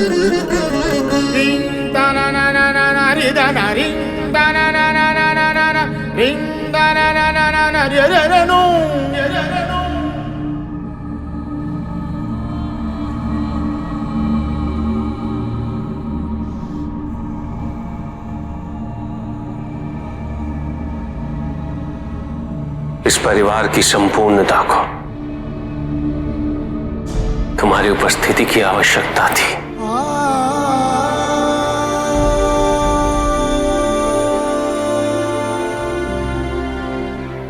Ring da na na na na na ri da na ring da na na na na na na na ring da na na na na na ri da na no. इस परिवार की संपूर्णता को तुम्हारी उपस्थिति की आवश्यकता थी।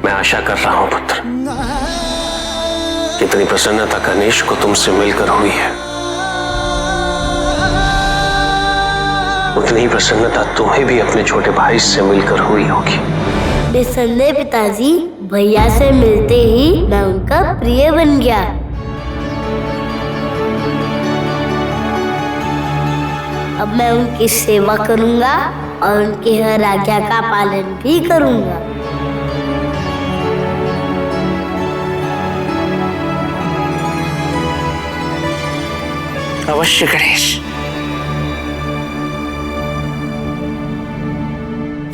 मैं आशा कर रहा हूं पुत्र, कितनी प्रसन्नता गणेश को तुमसे मिलकर हुई है, उतनी ही प्रसन्नता तुम्हें भी अपने छोटे भाई से मिलकर हुई होगी। निसंदेह पिताजी, भैया से मिलते ही मैं उनका प्रिय बन गया। अब मैं उनकी सेवा करूंगा और उनकी हर आज्ञा का पालन भी करूंगा। अवश्य गणेश,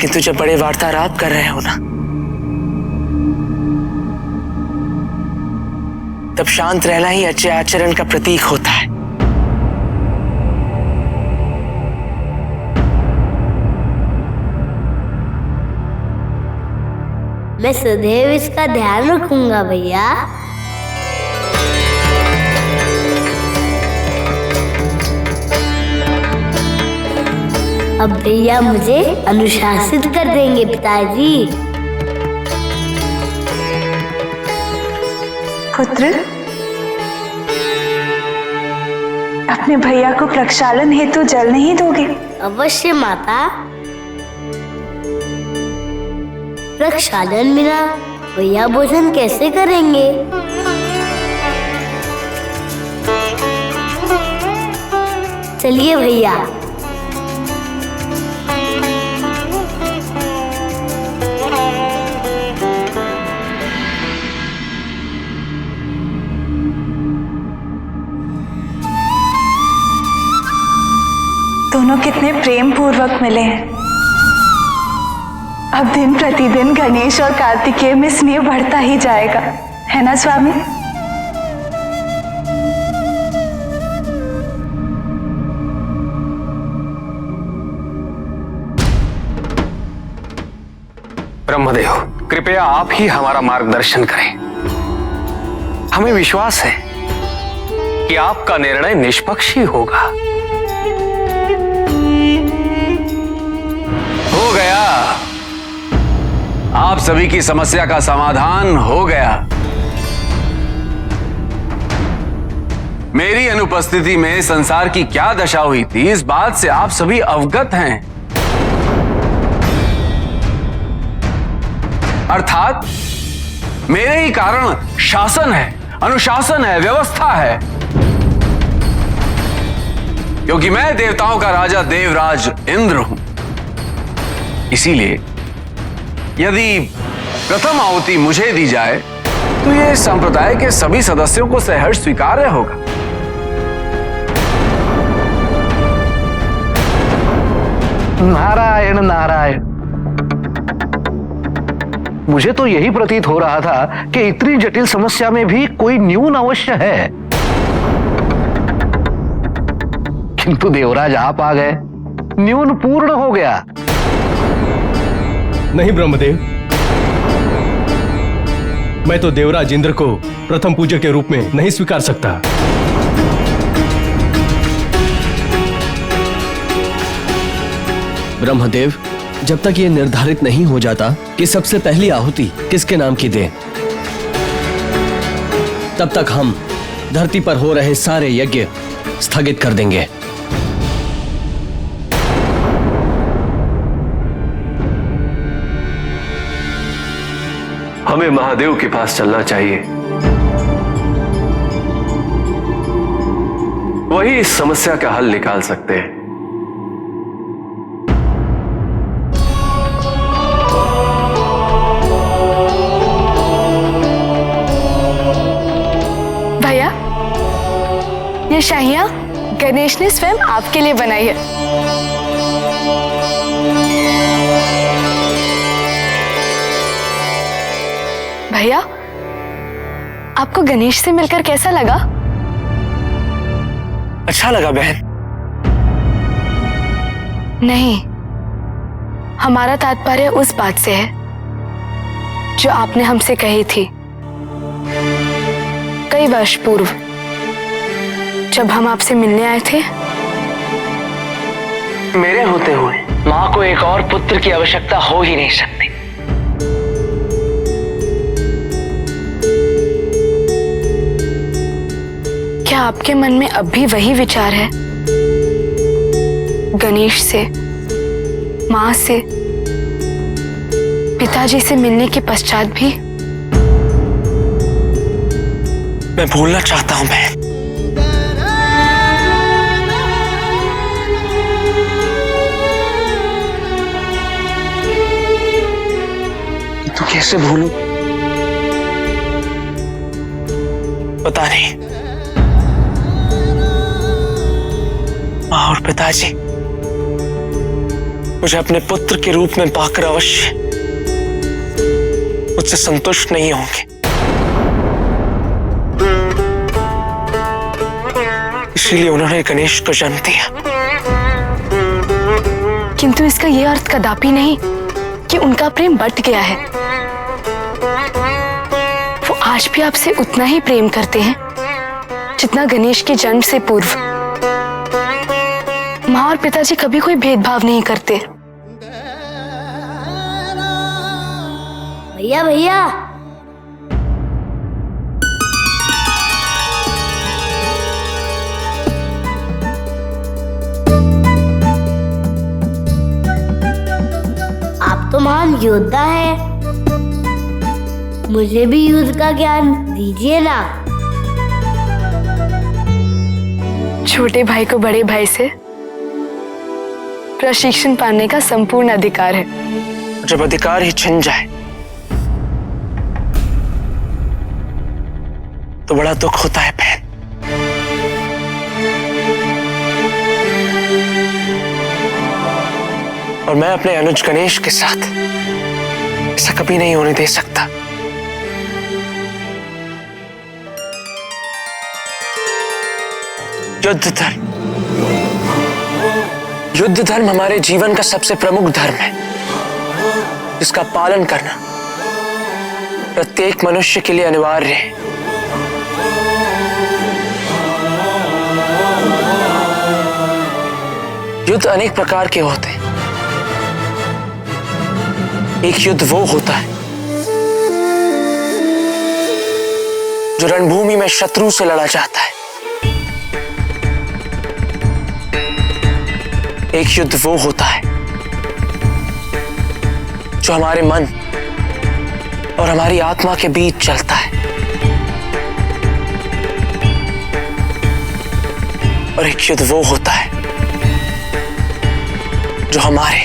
किंतु जब बड़े वार्तालाप कर रहे हो ना, तब शांत रहना ही अच्छे आचरण का प्रतीक होता है। मैं सदैव इसका ध्यान रखूंगा भैया। अब भैया मुझे अनुशासित कर देंगे पिताजी। पुत्र, अपने भैया को प्रक्षालन हेतु जल नहीं दोगे? अवश्य माता। प्रक्षालन बिना भैया भोजन कैसे करेंगे? चलिए भैया। दोनों कितने प्रेम पूर्वक मिले हैं। अब दिन प्रतिदिन गणेश और कार्तिकेय में स्नेह बढ़ता ही जाएगा, है ना स्वामी? ब्रह्मदेव, कृपया आप ही हमारा मार्गदर्शन करें। हमें विश्वास है कि आपका निर्णय निष्पक्ष ही होगा। हो गया, आप सभी की समस्या का समाधान हो गया। मेरी अनुपस्थिति में संसार की क्या दशा हुई थी, इस बात से आप सभी अवगत हैं। अर्थात मेरे ही कारण शासन है, अनुशासन है, व्यवस्था है, क्योंकि मैं देवताओं का राजा देवराज इंद्र हूं। इसीलिए यदि प्रथम आहुति मुझे दी जाए तो यह संप्रदाय के सभी सदस्यों को सहर्ष स्वीकार्य होगा। नारायण नारायण, मुझे तो यही प्रतीत हो रहा था कि इतनी जटिल समस्या में भी कोई न्यून अवश्य है, किंतु देवराज आप आ गए, न्यून पूर्ण हो गया। नहीं ब्रह्मदेव, मैं तो देवराज इंद्र को प्रथम पूज्य के रूप में नहीं स्वीकार सकता। ब्रह्मदेव, जब तक ये निर्धारित नहीं हो जाता कि सबसे पहली आहुति किसके नाम की दें, तब तक हम धरती पर हो रहे सारे यज्ञ स्थगित कर देंगे। हमें महादेव के पास चलना चाहिए, वही इस समस्या का हल निकाल सकते हैं। भैया, ये शाहियां गणेश ने स्वयं आपके लिए बनाई है। भैया, आपको गणेश से मिलकर कैसा लगा? अच्छा लगा बहन। नहीं, हमारा तात्पर्य उस बात से है जो आपने हमसे कही थी कई वर्ष पूर्व, जब हम आपसे मिलने आए थे। मेरे होते हुए माँ को एक और पुत्र की आवश्यकता हो ही नहीं सकती। क्या आपके मन में अब भी वही विचार है? गणेश से, माँ से, पिताजी से मिलने के पश्चात भी? मैं भूलना चाहता हूं बहन। तो कैसे भूलूं? पता नहीं। माँ और पिताजी मुझे अपने पुत्र के रूप में पाकर अवश्य मुझसे संतुष्ट नहीं होंगे। इसीलिए उन्होंने गणेश को जन्म दिया। किंतु इसका यह अर्थ कदापि नहीं कि उनका प्रेम बंट गया है। वो आज भी आपसे उतना ही प्रेम करते हैं जितना गणेश के जन्म से पूर्व। माँ और पिताजी कभी कोई भेदभाव नहीं करते। भैया भैया, आप तो महान योद्धा हैं। मुझे भी युद्ध का ज्ञान दीजिए ना। छोटे भाई को बड़े भाई से प्रशिक्षण पाने का संपूर्ण अधिकार है। जब अधिकार ही छिन जाए तो बड़ा दुख होता है बहन। और मैं अपने अनुज गणेश के साथ ऐसा कभी नहीं होने दे सकता। युद्ध धर्म, युद्ध धर्म हमारे जीवन का सबसे प्रमुख धर्म है, जिसका पालन करना प्रत्येक मनुष्य के लिए अनिवार्य है। युद्ध अनेक प्रकार के होते हैं। एक युद्ध वो होता है जो रणभूमि में शत्रु से लड़ा जाता है। एक युद्ध वो होता है जो हमारे मन और हमारी आत्मा के बीच चलता है। और एक युद्ध वो होता है जो हमारे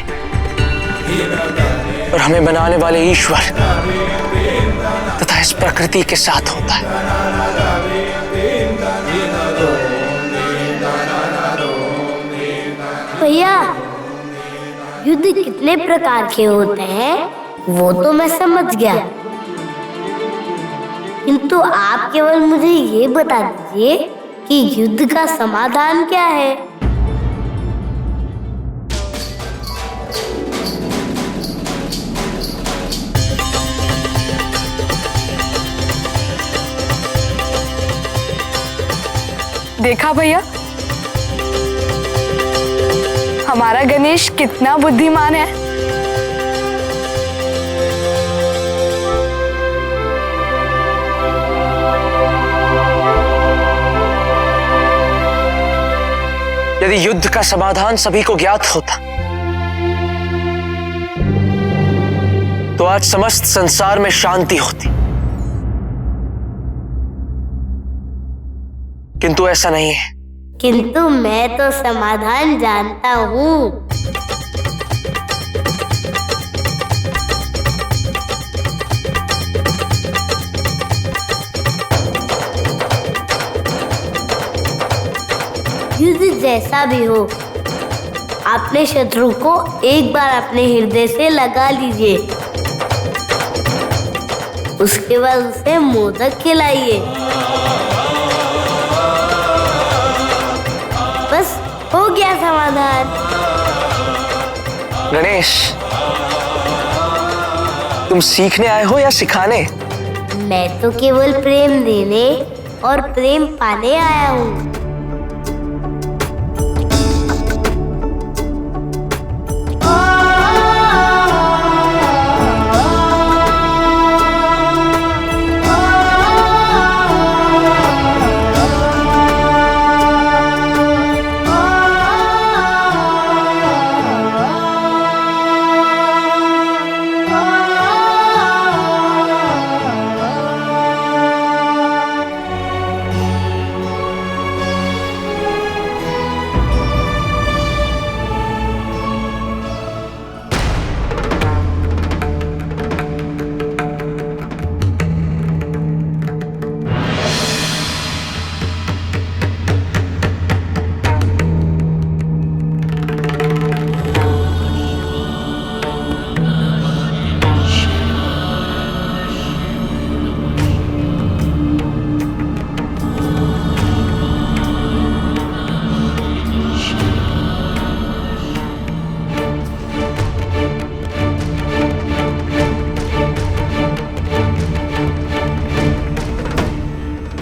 और हमें बनाने वाले ईश्वर तथा इस प्रकृति के साथ होता है। भैया, युद्ध कितने प्रकार के होते हैं वो तो मैं समझ गया, किंतु आप केवल मुझे ये बता दीजिए कि युद्ध का समाधान क्या है। देखा भैया, हमारा गणेश कितना बुद्धिमान है। यदि युद्ध का समाधान सभी को ज्ञात होता तो आज समस्त संसार में शांति होती, किंतु ऐसा नहीं है। किंतु मैं तो समाधान जानता हूँ। युद्ध जैसा भी हो, अपने शत्रु को एक बार अपने हृदय से लगा लीजिए, उसके बाद उसे मोदक खिलाइए। बस हो गया समाधान। गणेश, तुम सीखने आए हो या सिखाने? मैं तो केवल प्रेम देने और प्रेम पाने आया हूँ।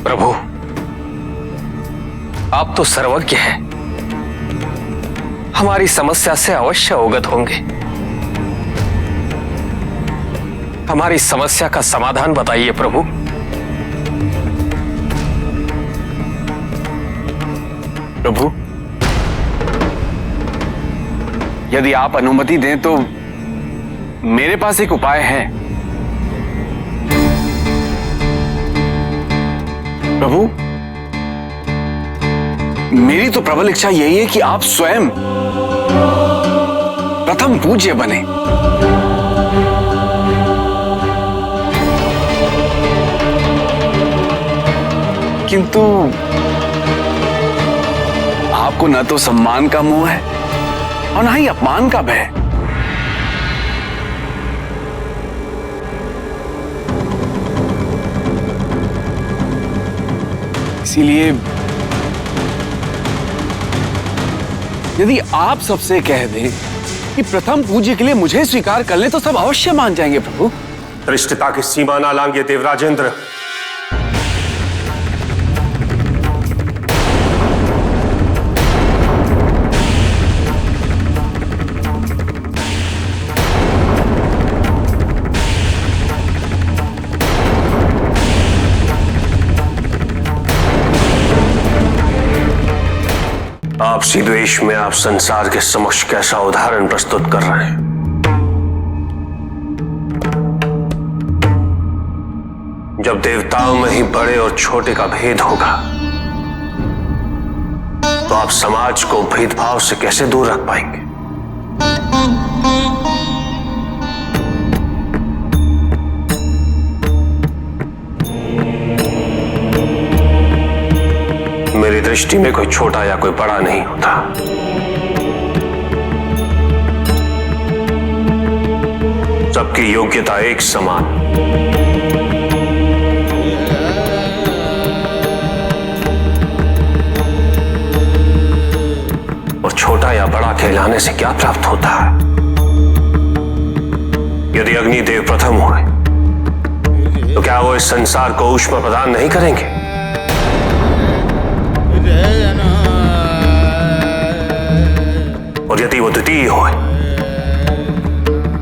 प्रभु, आप तो सर्वज्ञ हैं, हमारी समस्या से अवश्य अवगत होंगे। हमारी समस्या का समाधान बताइए प्रभु। प्रभु, यदि आप अनुमति दें तो मेरे पास एक उपाय है। प्रभु, मेरी तो प्रबल इच्छा यही है कि आप स्वयं प्रथम पूज्य बने। किंतु आपको न तो सम्मान का मोह है और न ही अपमान का भय। इसीलिए यदि आप सबसे कह दें कि प्रथम पूज्य के लिए मुझे स्वीकार कर लें तो सब अवश्य मान जाएंगे प्रभु। धृष्टता की सीमा ना लांघिए देवराजेंद्र। आपसी द्वेष में आप संसार के समक्ष कैसा उदाहरण प्रस्तुत कर रहे हैं। जब देवताओं में ही बड़े और छोटे का भेद होगा तो आप समाज को भेदभाव से कैसे दूर रख पाएंगे। मेरी दृष्टि में कोई छोटा या कोई बड़ा नहीं होता। सबकी योग्यता एक समान। और छोटा या बड़ा कहलाने से क्या प्राप्त होता है। यदि अग्निदेव प्रथम हुए तो क्या वो इस संसार को ऊष्मा प्रदान नहीं करेंगे। और यदि वो द्वितीय हो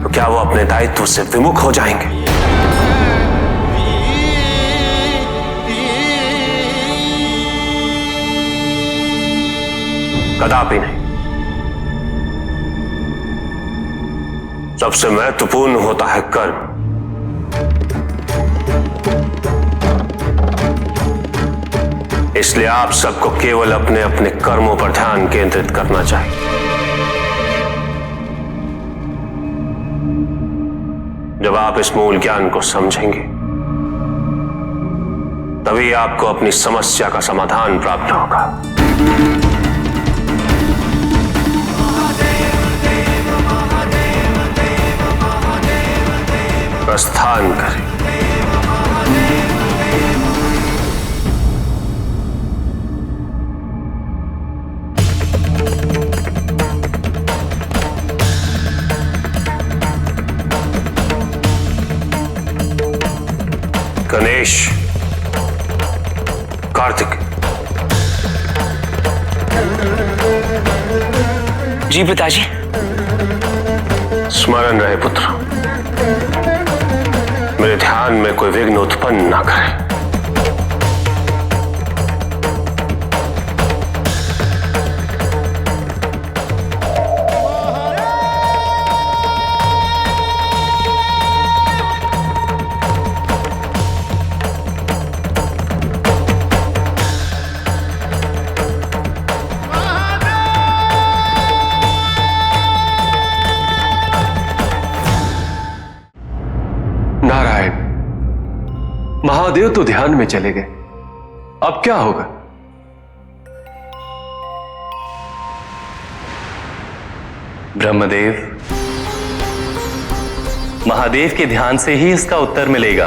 तो क्या वो अपने दायित्व से विमुख हो जाएंगे। कदापि नहीं। सबसे महत्वपूर्ण होता है कर्म। इसलिए आप सबको केवल अपने अपने कर्मों पर ध्यान केंद्रित करना चाहिए। जब आप इस मूल ज्ञान को समझेंगे तभी आपको अपनी समस्या का समाधान प्राप्त होगा। प्रदान करे। गणेश, कार्तिक। जी पिताजी। स्मरण रहे पुत्र, मेरे ध्यान में कोई विघ्न उत्पन्न ना करे। नारायण, महादेव तो ध्यान में चले गए, अब क्या होगा? ब्रह्मदेव, महादेव के ध्यान से ही इसका उत्तर मिलेगा।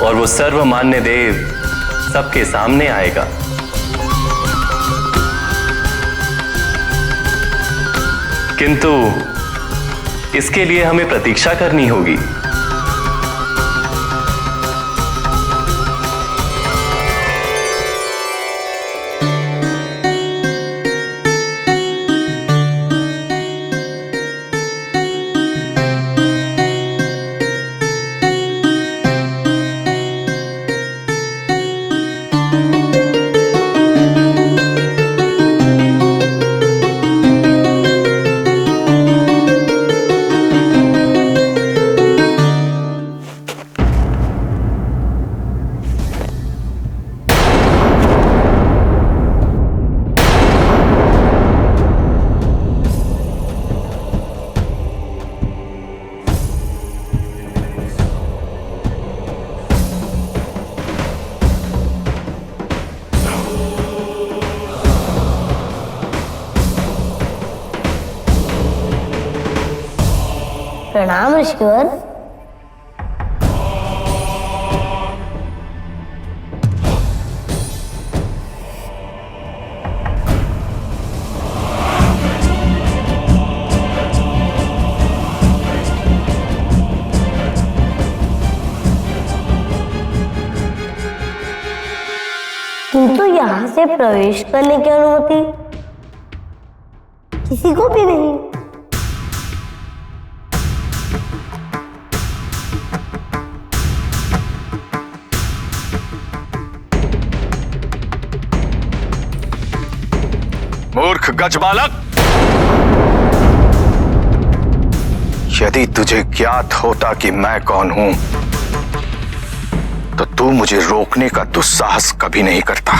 और वो सर्वमान्य देव सबके सामने आएगा। किंतु इसके लिए हमें प्रतीक्षा करनी होगी। प्रणाम ऋषिवर। किंतु यहाँ से प्रवेश करने की अनुमति किसी को भी नहीं। मूर्ख गज बालक, यदि तुझे ज्ञात होता कि मैं कौन हूं तो तू मुझे रोकने का दुस्साहस कभी नहीं करता।